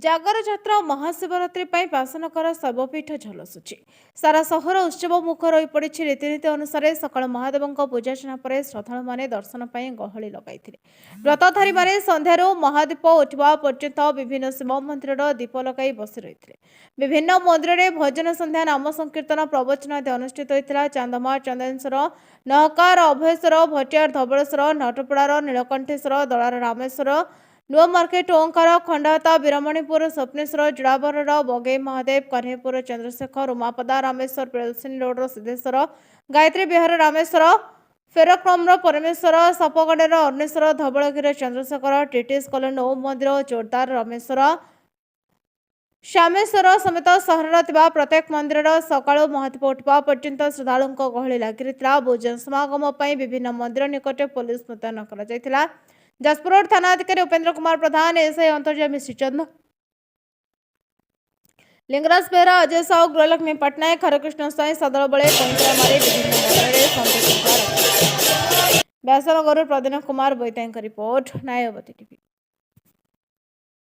ଜାଗର ଯାତ୍ରା ଓ ମହାଶିବରାତ୍ରି ପାଇଁ ପାସନକର ଶୈବପୀଠ ଝଲସୁଛି। ସାରା ସହର ଉତ୍ସବ ମୁଖର ହୋଇପଡ଼ିଛି। ରୀତିନୀତି ଅନୁସାରେ ସକାଳ ମହାଦେବଙ୍କ ପୂଜାର୍ଚ୍ଚନା ପରେ ଶ୍ରଦ୍ଧାଳୁମାନେ ଦର୍ଶନ ପାଇଁ ଗହଳି ଲଗାଇଥିଲେ। ବ୍ରତଧାରୀମାନେ ସନ୍ଧ୍ୟାରୁ ମହାଦୀପ ଉଠିବା ପର୍ଯ୍ୟନ୍ତ ବିଭିନ୍ନ ଶିବ ମନ୍ଦିରର ଦୀପ ଲଗାଇ ବସି ରହିଥିଲେ। ବିଭିନ୍ନ ମନ୍ଦିରରେ ଭଜନ ସନ୍ଧ୍ୟା, ନାମ ସଂକୀର୍ତ୍ତନ, ପ୍ରବଚନ ଆଦି ଅନୁଷ୍ଠିତ ହୋଇଥିଲା। ଚାନ୍ଦମା, ଚନ୍ଦନେଶ୍ୱର, ନହକାର, ଅଭୟେଶ୍ୱର, ଭଟିଆର, ଧବଳେଶ୍ୱର, ନଟପଡ଼ାର ନୀଳକଣ୍ଠେଶ୍ୱର, ଦଳାର ରାମେଶ୍ୱର, ନୂଆ ମାର୍କେଟ, ଓଁକାର, ଖଣ୍ଡାତା, ବୀରମଣିପୁର, ସ୍ୱପ୍ନେଶ୍ୱର, ଜୁଡ଼ାବରର ବଗେଇ ମହାଦେବ, କହ୍ନେଇପୁର ଚନ୍ଦ୍ରଶେଖର, ଉମାପଦା ରାମେଶ୍ୱର, ପ୍ରିୟଦର୍ଶିନୀ ରୋଡର ସିଦ୍ଧେଶ୍ୱର, ଗାୟତ୍ରୀ ବିହାର ରାମେଶ୍ୱର, ଫେରକ୍ରମର ପରମେଶ୍ୱର, ସାପଗଡ଼ର ଅର୍ଣ୍ଣେଶ୍ୱର, ଧବଳଗିରିର ଚନ୍ଦ୍ରଶେଖର, ଟିଟିଏସ୍ କଲୋନୀ ଓମ୍ ମନ୍ଦିର, ଜୋରଦାର ରାମେଶ୍ୱର, ଶ୍ୟାମେଶ୍ୱର ସମେତ ସହରର ଥିବା ପ୍ରତ୍ୟେକ ମନ୍ଦିରର ସକାଳୁ ମହାଦୀପ ଉଠିବା ପର୍ଯ୍ୟନ୍ତ ଶ୍ରଦ୍ଧାଳୁଙ୍କ ଗହଳି ଲାଗି ରହିଥିଲା। ବହୁ ଜନସମାଗମ ପାଇଁ ବିଭିନ୍ନ ମନ୍ଦିର ନିକଟରେ ପୋଲିସ ମୁତୟନ କରାଯାଇଥିଲା। ଯାଜପୁର ରୋଡ ଥାନାଧିକାରୀ ଉପେନ୍ଦ୍ର କୁମାର ପ୍ରଧାନ, ଏଏସଆଇ ଅନ୍ତର୍ଯାମୀ ଶ୍ରୀଚନ୍ଦ୍ର, लिंगराज बेहरा, अजय साहू, गृहलक्ष्मी पट्टनायक, हरकृष्ण स्वाई, सदल बड़े मारे विभिन्न मन्दिर व्यासनगर प्रदीन कुमार बैताई रिपोर्ट, न्यायवती टीवी।